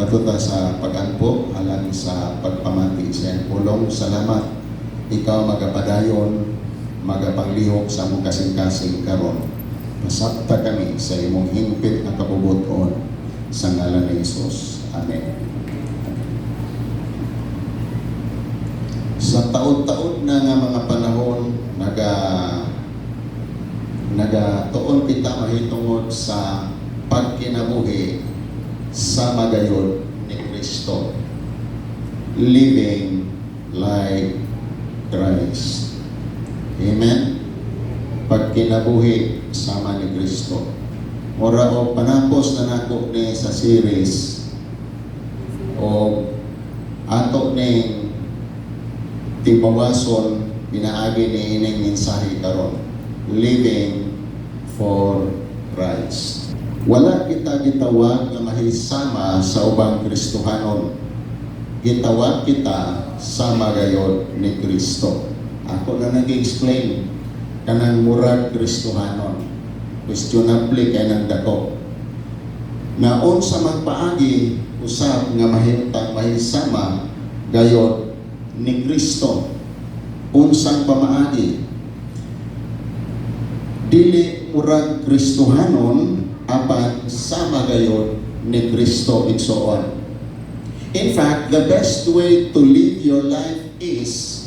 matuta sa pag-anpo alang sa pagpamati sa pulong. Salamat ikaw magapadayon, magapanglihok sa mong kasing-kasing karon. Pasabta kami sa imong himpit na kabubuton sa ngalan ni Jesus. Amen. Sa taon-taon na nga mga panahon, nagatuon kita mahitungod sa pagkinabuhi sa magayod ni Kristo. Living like Christ. Amen? Pagkinabuhi sama ni Kristo. Ora o panapos na nako ni sa series o ato ning tibawason pinaagi ni ining mensahe karon. Living for Christ. Wala kita gitawag na mahisama sa ubang Kristohanon. Gitawag kita sa magayod ni Kristo. Ako na nag-explain kanang murag Kristohanon. Questionable kay nang dako. Naon sa magpaagi usab nga mahimtang mahisama gayod ni Kristo. Unsang pamaagi? Dili murag Kristohanon apan sama gayod ni Kristo igsoon. In fact, the best way to live your life is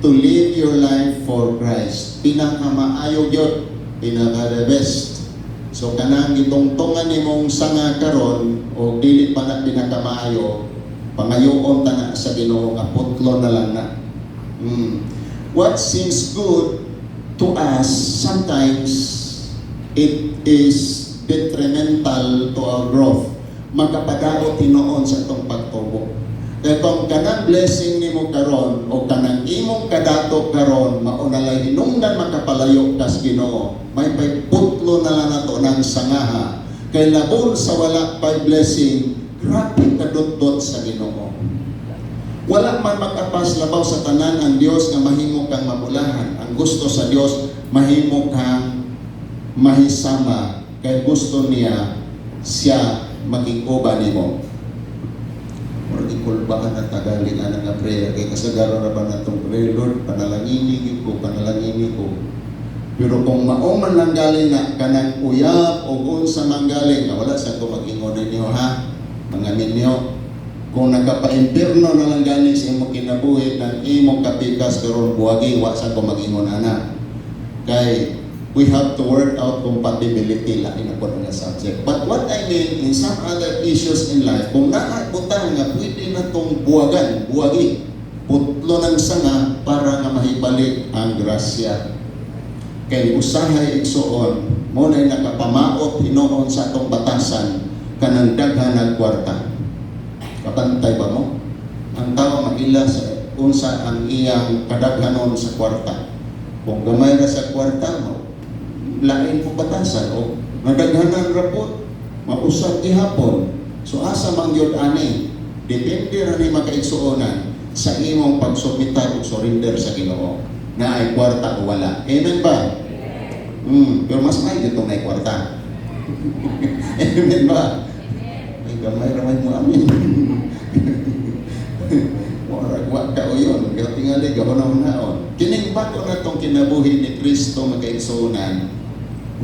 to live your life for Christ. Pinakamaayo yun, pinaka the best. So kanang gitungtungan nimong sanga karon o dili pa na pinakamaayo, pangayoon ta na sa Ginoo nga putlo na lang na. What seems good to us sometimes it is detrimental to our growth. Magkapadaot tinuon sa itong pagtubo. Kung kanang blessing ni mo karon o kanang imong kadato karon maunalay hinungdan makapalayo kas Ginoo, may putlo na lang nato ng sangaha. Kay labon sa wala pay blessing, grabe kadot-dot sa Ginoo. Wala man makapas labaw sa tanan ang Dios nga mahimo kang mabulahan. Ang gusto sa Dios mahimo kang mahisama. Kaya gusto niya siya maging uban nimo. Or ikulbaan na tagalin ang nga prayer. Kaya kasagaro na ba na itong prayer, Lord, panalangini ko. Pero kung mauman lang galing na kanang uyap o unsa man galing, wala sa ko mag-ingon ninyo ha, mga ninyo. Kung nagkapa-impirno na lang galing sa imong kinabuhi ng imong kapikas karon buwagi, wa sa ko mag-ingon ana. Kay we have to work out compatibility lain ako nga subject. But what I mean in some other issues in life, kung naabutang nga pwede na itong buwagi, putlo ng sanga para nga mahibalik ang grasya. Kay usahay igsuon, mo na'y nakapamaot hinoon sa atong batasan kanang daghan ng kwarta. Kapantay ba mo? Ang tao magila sa unsa ang iyang kadaghanon sa kwarta. Kung gamay na sa kwarta mo, lain po batasan o nadaghanan rapot mausap gihapon. So asa man gyud ani, depende ra ni makaigsuonan sa imong pagsumitar o surrender sa Ginoo na ay kwarta o wala. Amen ba? Pero mas may dito na kwarta. Amen ba? Ay gamay ra mo amin. Wag ka o yun, kaya tingali gahon-haon. Kining bago na itong kinabuhi ni Kristo makaigsuonan,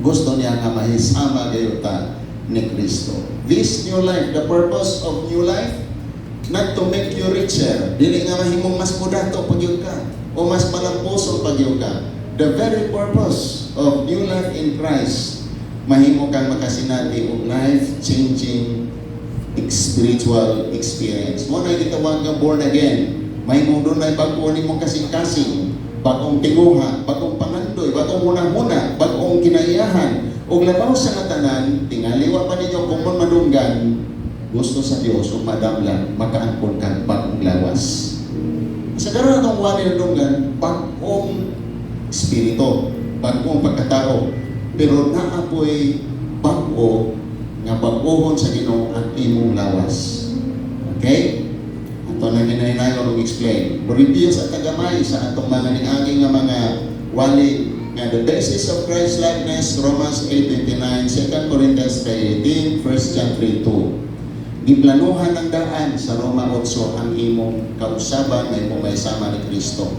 gusto niya nga mahisama gayuta ni Kristo. This new life, the purpose of new life, not to make you richer. Dili nga mahimong mas mudato pagyud ka o mas malampuso pagyud ka. The very purpose of new life in Christ, mahimo kang makasinati og life-changing spiritual experience. Mo na gitawag nga born again. Mahimo doon na bago nimo kasing-kasing, bagong tinguha, bagong pangandoy, bagong muna-muna, bagong kinaiyahan. O labaw sa ngatanan, tingaliwa pa ninyo kung madunggan, gusto sa Diyos o madamlan, makaangkon kang bagong lawas. Sa karoon itong wali na dunggan, bagong espiritu, bagong pagkatao. Pero naapoy bago nga bagohon sa Ginoo ang imong lawas. Okay? Ito na hinahinayon o explain. Review sa tagamay sa atong mga niaging nga mga wali nga the basis of Christ likeness, Romans 8:29, 2 Corinthians 3:18, 1 John 3:2. Giplanuhan ng daan sa Roma 8 ang imong kausaban na imong maisama ni Kristo.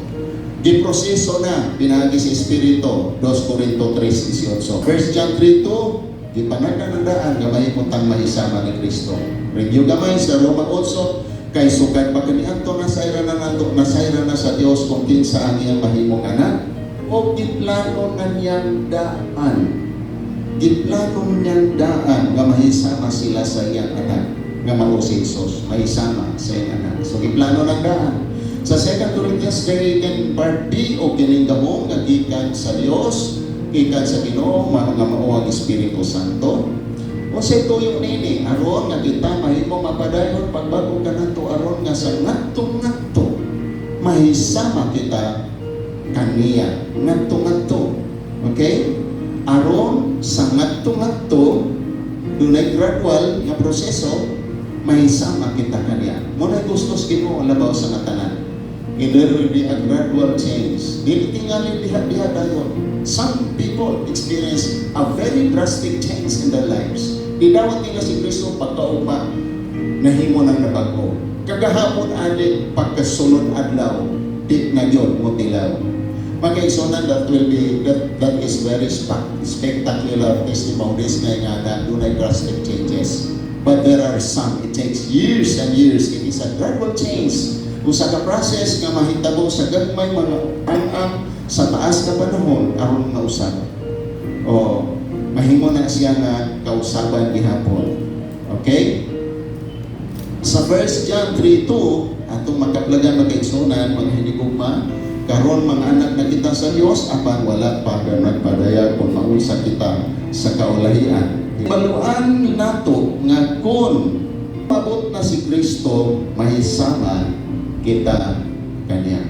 Giproseso na pinagi sa Espiritu 2 Corinto 3:18. 1 John 3:2 gipanagdan ng daan nga mahimutang maisama ni Kristo. Review gamay sa Roma 8 kay sukad pagkaniadto nasayra na sa Dios kung kinsa ang iyang mahimong anak o giplano na niyang daan. Giplano niyang daan nga mahisama sila sa iyang anak nga mao si Jesus, mahisama sa iyang anak. So giplano ng daan. Sa 2 Corinthians 3:10 part B o kining gahom nga gikan sa Dios, gikan sa Ginoo nga mao ang Espiritu Santo. O sa tuyo nini aron nga kita mahimo mapadayon pagbago kanato aron nga sa ngadto mahisama kita kaniya ngadto. Okay? Aron sa ngadto dunay gradual nga proseso mahisama kita kaniya. Muna gustos Ginoo labaw sa ngatanan. There will be a gradual change. Dili tingali diha dayon. Some people experience a very drastic change in their lives. Idawat nila si Kristo pagkaugma nahimo nang nabago. Kagahapon adi pagkasunod adlaw di na gyud mo tilaw. Magkaigsunan that is very spectacular testimonies nga dunay drastic changes. But there are some, it takes years and years. It is a gradual change. Usa ka process nga mahitabo sa gagmay mga ang sa taas na panahon aron nga usab. O mahimo na siya nga kausaban gihapon. Okay? Sa 1 John 3:2 atong makaplagan magkaigsunan mga hinigugma karon mga anak na kita sa Dios apan wala pa nagpadayag kung maunsa kita sa kaulahian. Baluan nato nga kun pabot na si Kristo mahisama kita kanya.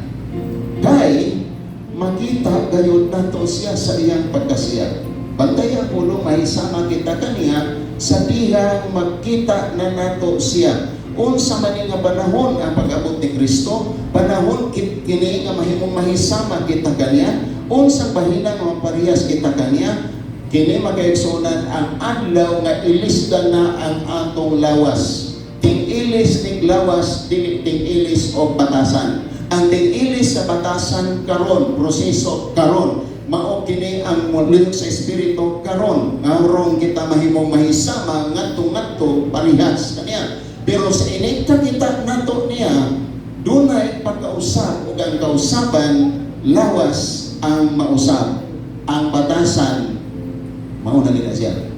Kay makita gayud nato siya sa iyang pagkasiya. Bantayan pulo mahisama kita kaniya sa dihang magkita na nato siya. Unsa man nga panahon ang pag-abot ni Kristo, panahon kini nga mahimong mahisama kita kaniya, unsang bahina nga parehas kita kaniya, kini makaigsunan ang adlaw nga ilisdan na ang atong lawas. Ting-ilis ning lawas, dili ting-ilis o batasan. Ang ting-ilis sa batasan karon, proseso karon, mao kini ang muling sa Espiritu karon. Aron kita mahimong mahisama ngadto parehas kaniya. Pero sa inikta kita nato niya, dunay pagkausap ug ang kausaban lawas ang mausap. Ang batasan mao na nila siya.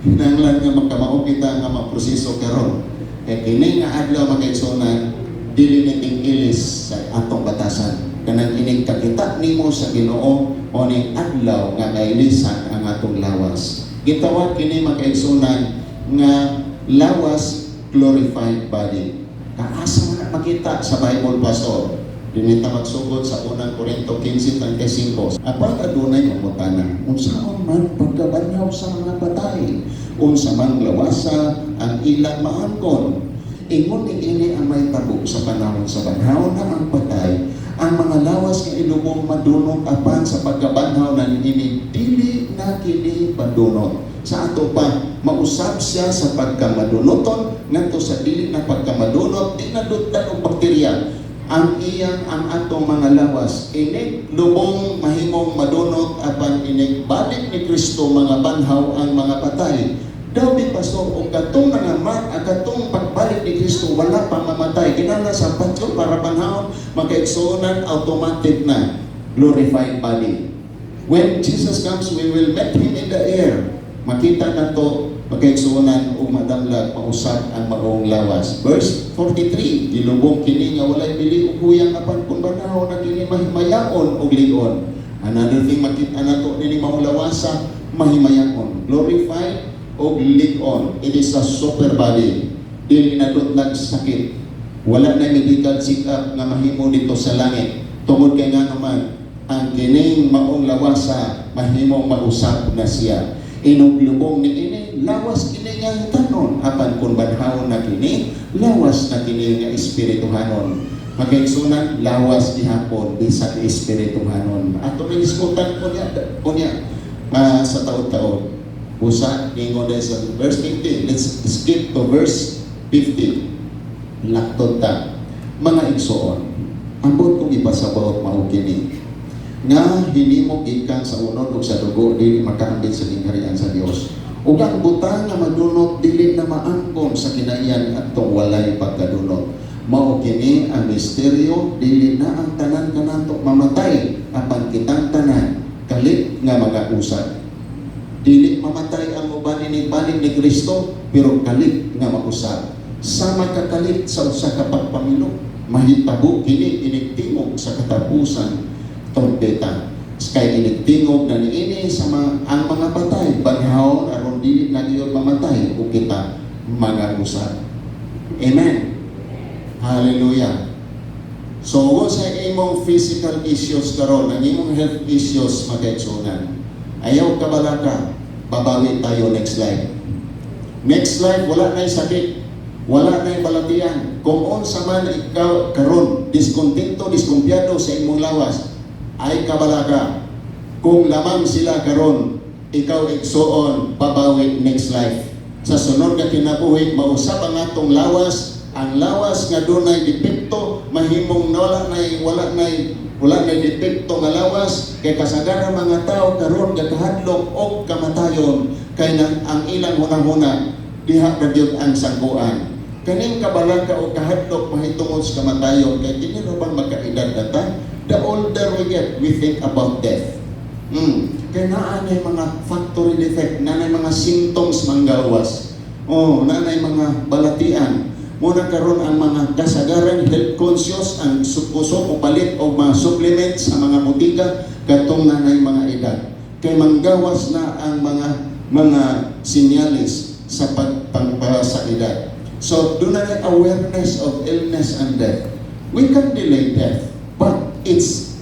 Hinanglan nga magkamao kita nga maproseso karon. Kay kini nga adlaw makaigsunan dili ning ilis sa atong batasan. Kanang inig kakita nimo sa Ginoo o ning adlaw nga kailisan ang atong lawas. Gitawag kini makaigsunan nga lawas glorified body. Kaasa na makita sa Bible pastor. Dinita magsugod sa 1 Corinto 15:35. Apang adunay mamutana, unsaon man pagkabanhaw sa mga patay, unsa man lawasa ang ilang maangkon. Ingon ini ang may tabo sa panahon sa banhaw na ang patay, ang mga lawas nga ilubong madunong apan sa pagkabanhaw na ini dili na kini padunot. Sa ato pa mausab siya sa pagkamadunoton ngadto sa dili na pagkamadunot di nadutan og bakterya. Ang atong mga lawas inig lubong mahimong madunot apan inig balik ni Kristo mga banhaw ang mga patay. Daw di pastor og katong katong pagbalik ni Kristo wala pa mamatay kinahanglan sa patyo para banhaw magkaigsuonan automatic na glorified body. When Jesus comes we will meet him in the air. Makita nato magkaigsuonan o madamlag mausap ang maong lawas. Verse 43, gilubong kini nga walay bili ug huyang apan kun banaw na kini mahimayaon og ligon. Another thing makita nato nini maong lawasa mahimayaon, glorified og ligon. It is a super body. Dili na dutlag sakit. Wala na medical check-up nga mahimo dito sa langit. Tungod kay nga naman ang kining maong lawasa mahimong mausap na siya. Inuglubong ni ini lawas kini nga tanon apan kun banhaw na kini lawas na kini nga espirituhanon. Magkaigsunan lawas gihapon bisag espirituhanon. Ato ni diskutan ko niya sa taon-taon. Usa, ingon na sa verse 15. Let's skip to verse 15. Laktod ta. Mga igsoon, ambot kong ipasabot mao kini nga hinimo gikan sa unod ug sa dugo dili makaambit sa gingharian sa Dios. Ug ang butang nga madunot dili na maangkon sa kinaiyan atong walay pagkadunot. Mao kini ang misteryo, dili na ang tanan kanato mamatay apan kitang tanan kalit nga mag-usad. Dili mamatay ang uban ni balig ni Kristo pero kalit nga mausad. Sama ka kalit sa usa ka pagpamilo. Mahitabo kini inigtingog sa katapusan trompeta. Kay inigtingog na niini sa ang mga patay banhaw aron dili na gyud mamatay o kita mga usad. Amen. Hallelujah. So kung sa imong physical issues karon, ang imong health issues magkaigsunan, ayaw ka balaka, babawi tayo next life. Next life wala na'y sakit, wala na'y balatian. Kung unsa man ikaw karon diskontento, diskumpiyado sa imong lawas, ay kabalaga. Kung lamang sila karon, ikaw igsuon, babawi next life. Sa sunod nga kinabuhi, mausap ang atong lawas. Ang lawas nga dunay depekto, mahimong wala nay depekto nga lawas. Kay kasagaran mga tao karon gagahadlok og kamatayon. Kay ang ilang hunahuna diha ra gyud ang sangkuan. Kaning kabalaka o kahadlok mahitungod sa kamatayon, kay dili ra bang magkaedad data? The older we get, we think about death. Kaya naanay mga factory defect, naanay mga symptoms manggawas. Naanay mga balatian. Muna karon ang mga kasagaran, health conscious, ang sukusok o palit o mga supplements sa mga butika, katong nanay mga edad. Kaya manggawas na ang mga sinyalis sa sa edad. So, doon na awareness of illness and death. We can delay death, but it's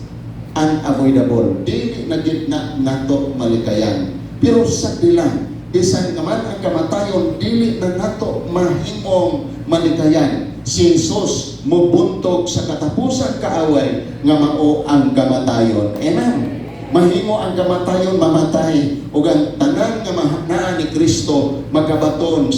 unavoidable. Dili na gitna nato malikayan. Pero sa dilang, bisan naman ang kamatayon, dili na nato mahimong malikayan. Si Jesus mubuntog sa katapusan kaaway nga mao ang kamatayon. Amen. Mahimo ang kamatayon mamatay ug ang tanan nga mahanaan ni Kristo magabaton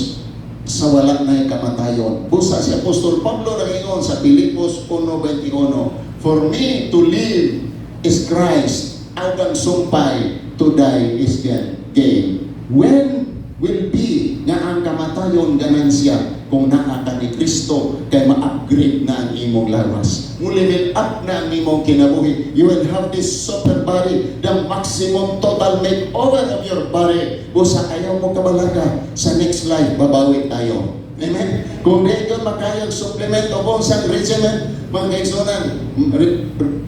sa wala na kamatayon. Busa si Apostol Pablo nangingon sa Filipos 1:21, for me to live is Christ, ang sumpay, to die is gain. When will be nga ang kamatayon ganansya kung naa ka ni Kristo kay ma-upgrade na ang imong lawas. Level up na ang imong kinabuhi. You will have this super body, the maximum total makeover of your body. Busa ayaw mo kabalaga sa next life, babawi tayo. Amen? Kung di ka makayang supplement o bonsang regimen, mga kaigsunan,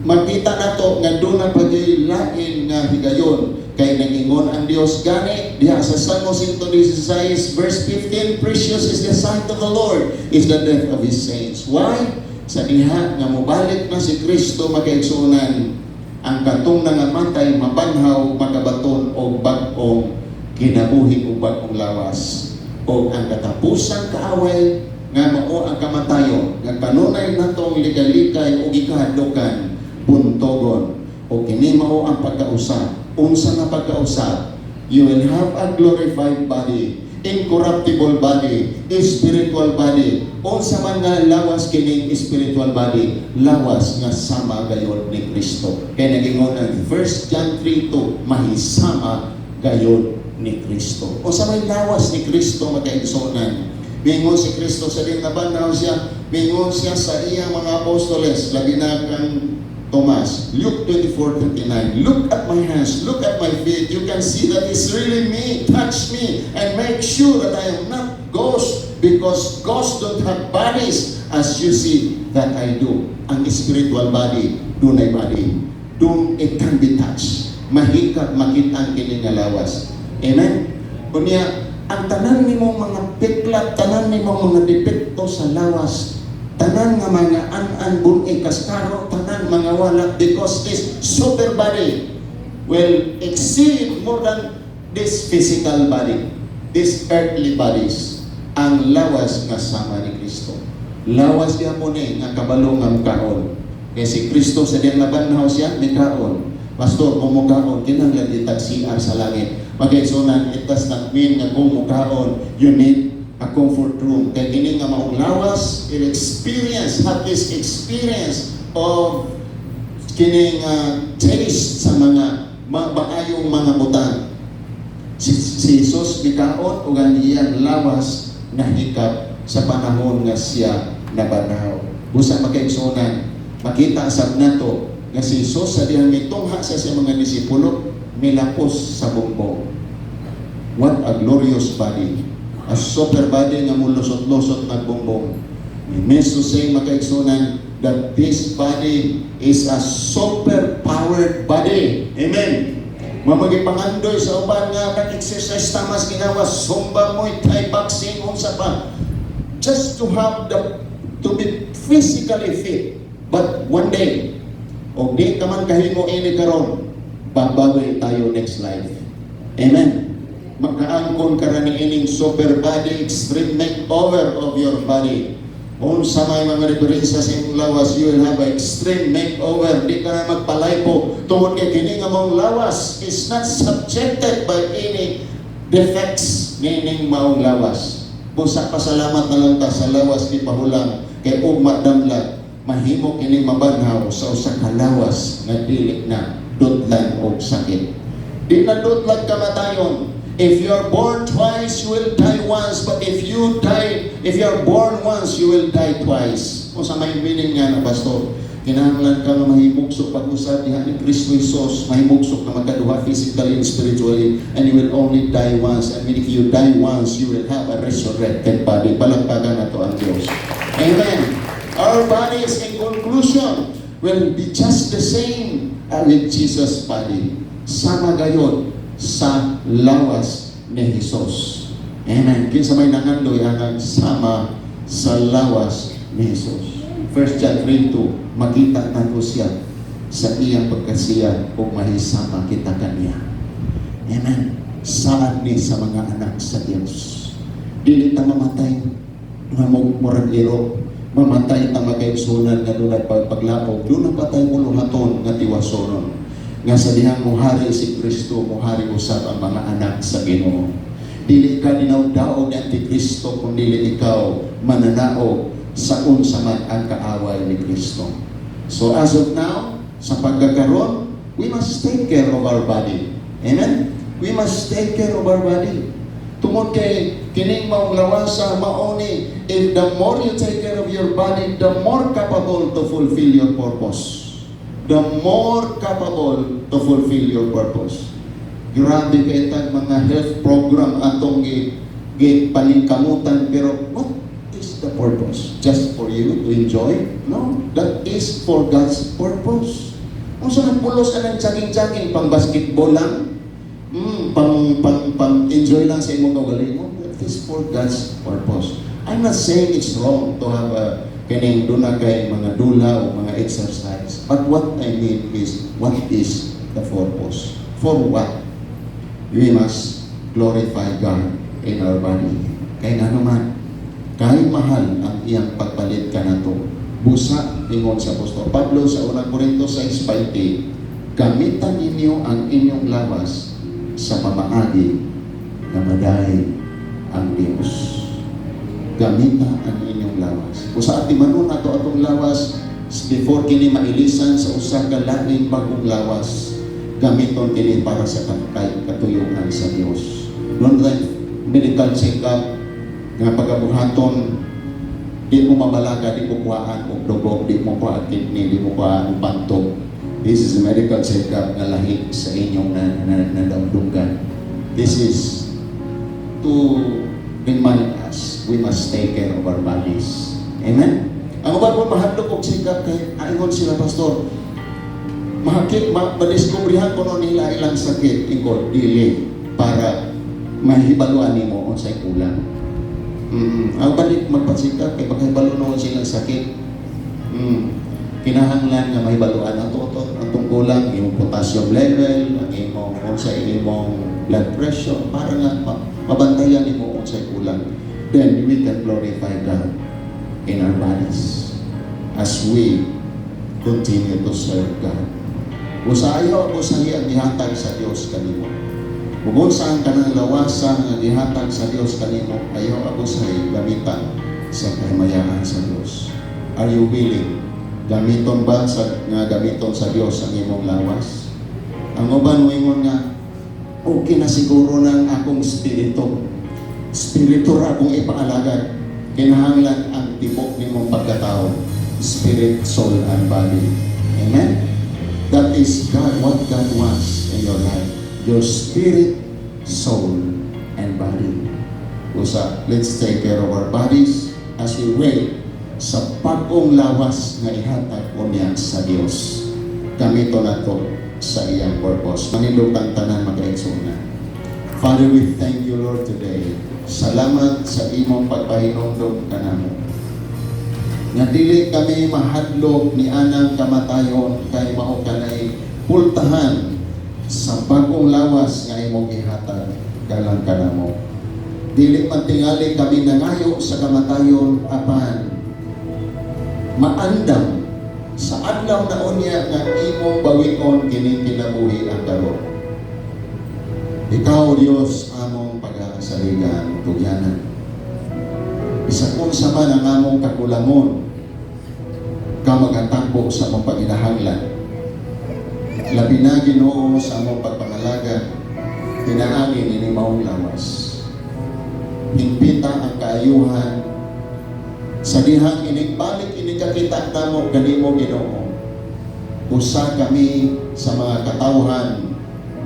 makita na to nga doon na pag-ilain nga higayon. Kay nangingon ang Diyos gani, diha sa Salmo 116 verse 15, precious is the sight of the Lord, is the death of His saints. Why? Sa diha nga mubalik na si Kristo magkaigsunan, ang katong nangamatay, mabanhaw, magabaton o bag-ong kinabuhi o bag-ong lawas. O ang katapusang kaaway nga mao ang kamatayon nga kanunay natong ligalikay o gikahadlokan buntogon o kini mao ang pagkausap. Unsa na pagkausap? You will have a glorified body, incorruptible body, spiritual body. Unsa man nga lawas kining spiritual body, lawas nga sama gayon ni Kristo. Kaya nagingon ang 1 John 3:2, mahisama gayon ni Kristo. O sa may lawas ni Kristo magkaigsunan. Mingon si Kristo sa din nabanhaw siya, mingon siya sa iyang mga apostoles, labi na kang Thomas. Luke 24:29. Look at my hands, look at my feet. You can see that it's really me. Touch me and make sure that I am not ghost, because ghosts don't have bodies as you see that I do. Ang spiritual body, dunay body. It can be touched. Mahikat makita ang kini nga lawas. Amen? Kunya, ang tanan nimong mga piklat, tanan nimong mga depekto sa lawas, tanan nga mga an-an kaskaro, tanan mga wala, because this super body will exceed more than this physical body, these earthly bodies. Ang lawas nga sama ni Kristo. Lawas niya mo nga kabalo nga mukaon. Kaya si Kristo sa diyang nabanhaw siya, may kaon. Pastor, kung mukaon, kinanglan ditag CR sa langit. Pagkaisunan, it does not mean nga kung mukaon, you need a comfort room. Kaya kini nga maong lawas, have this experience of kining taste sa mga maayong mga butang. Si Jesus mikaon ug ang iyang lawas nahikap sa panahon nga siya nabanaw. Busa makaigsunan, makita sab nato nga si Jesus sa dihang mitungha sa siyang mga disipulo milapos sa bumbong. What a glorious body. A super body nga mulusot-lusot nagbumbong. It means to say makaigsunan that this body is a super powered body. Amen. Mamagipangandoy sa uban nga nag-exercise tamas ginawa Zumba, Muay Thai, boxing, unsa pa. Just to have to be physically fit. But one day, o di ka man kahimo ini karon, babawi tayo next life. Amen. Magkaangkon ka rin ining super body, extreme makeover of your body. Kung sa may mga referensya sa imong lawas, you will have an extreme makeover. Di ka na magpalaypo. Tungod kay kini nga mong lawas is not subjected by any defects nining maong lawas. Busa pasalamat na lang ta sa lawas ni pahulang kay ugma damlag mahimo kini mabanhaw sa usa ka lawas nga dili na dudlan og sakit. Di na dudlan kamatayon. If you are born twice, you will die once. But if you are born once, you will die twice. Kung sa may meaning nga na, Pastor, kinahanglan ka nga mahimugsok pag-usap diha ni Kristo Jesus, mahimugsok na magkaduha physically and spiritually, and you will only die once. I mean, if you die once, you will have a resurrected body. Palagpagan na to ang Diyos. Amen. Our bodies, in conclusion, will be just the same with Jesus' body. Sama gayon sa lawas ni Jesus. Amen. Kinsa may nangandoy ang sama sa lawas ni Jesus. 1 John 3:2, makita nato siya sa iyang pagkasiya ug mahisama kita kaniya. Amen. Saan ni sa mga anak sa Dios. Dili ta mamatay nga murag iro. Mamatay ta magkaigsunan nga dunay paglapo. Doon patay mo luhaton nga tiwasonon. Nga sa dihang muhari si Kristo, muhari usab ang mga anak sa Ginoo. Dili ka dinaw-daog ni Antikristo kung dili ikaw mananao sa unsa man ang kaaway ni Kristo. So as of now, sa pagkakaroon, we must take care of our body. Amen? We must take care of our body. Tungod kay kining maong lawasa maoni, if the more you take care of your body, the more capable to fulfill your purpose. The more capable to fulfill your purpose. Grabe kay tag mga health program atong gipalingkamutan, pero what is the purpose? Just for you to enjoy? No, that is for God's purpose. Kung saan pulos ka ng jogging-jogging, pang basketball lang, pang enjoy lang sa imong kaugaling mo, that is for God's purpose. I'm not saying it's wrong to have kining duna kay mga dula o mga exercise. But what I mean is, what is the purpose? For what? We must glorify God in our body. Kaya nga naman, kahit mahal ang iyang pagpalit ka na to, busa, ingon sa Apostol Pablo sa 1 Corintios 6:20, gamitan ninyo ang inyong lawas sa pamaagi na madahil ang Diyos. Gamita ang inyong lawas. Kung sa ating manon ato atong lawas, before kini mailisan sa usa ka laing bagong lawas, gamiton kini para sa katuyuan sa Dios. Noon like medical check-up nga pagabuhaton, di mo mabalaga, di mo kuhaan og dugo, di mo kuhaan kidney, di mo kuhaan pantog. This is a medical check-up nga lahi sa inyong nadamdugan. This is to remind us, we must take care of our bodies. Amen? Ang uban mo mahadlok og sikap kay ingon sila, Pastor, madiskubrihan ko no nila ilang sakit, ingkod, dili, para mahibaluan nimo unsay kulang. Ang balik magpasikap kay makahibalo no silang sakit. Kinahanglan nga mahibaluan ato atong kulang, imong potassium level, ang imong unsay imong blood pressure, para nga mabantayan nimo unsay kulang. Then we can glorify God in our bodies as we continue to serve God. Usayo ang gihatag sa Dios kanimo. Bukod saan ka ng lawasan nga gihatag sa Dios kanimo, ayaw abusay gamitan sa kahimayaan sa Dios. Are you willing? Gamiton ba gamiton sa Dios ang imong lawas? Ang uban moingon nga, okay na siguro ng akong spirito. Spirito ra akong ipaalagad. Kinahanglan ang tibok nimong pagkatao. Spirit, soul, and body. Amen? That is God, what God wants in your life. Your spirit, soul, and body. Usa, let's take care of our bodies as we wait sa bagong lawas nga ihatag unya sa Dios. Kamito na to sa iyang purpose. Manindog ang tanan mag-aigsuna. Father, we thank you, Lord, today. Salamat sa imong pagpahinumdom kanamo. Nga dili kami mahadlok ni anang kamatayon kay mao kanay pultahan sa bagong lawas nga imong ihatag galang kanamo. Dili man tingali kami nangayo sa kamatayon apan maandam sa adlaw na unya nga imong bawikon kini kinabuhi ang karon. Ikaw, Dios, among pag-aasaligan, tugyanan. Isa kung sa man ang among kakulangon, ka magatampo sa among pag-inahanglan. Labi na, Ginoo, sa among pagpangalaga, pinaangin ini maong lawas. Higpita ang kaayuhan, sa dihang inigbalik inikakita namo kanimo, Ginoo. Usa kami sa mga katawhan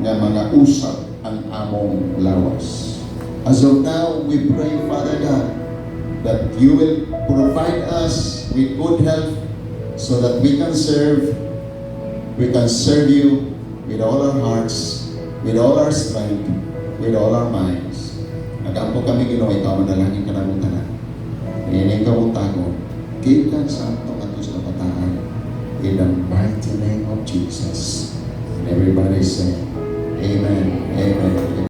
nga mga usap ang among lawas. As of now, we pray, Father God, that you will provide us with good health so that we can serve you with all our hearts, with all our strength, with all our minds. Nagampo kami, Ginoo, ikaw manalangin ka namong tanan. Ining kawutago, give ka sa atong atos na pataan. In the mighty name of Jesus. And everybody say, Amen. Amen.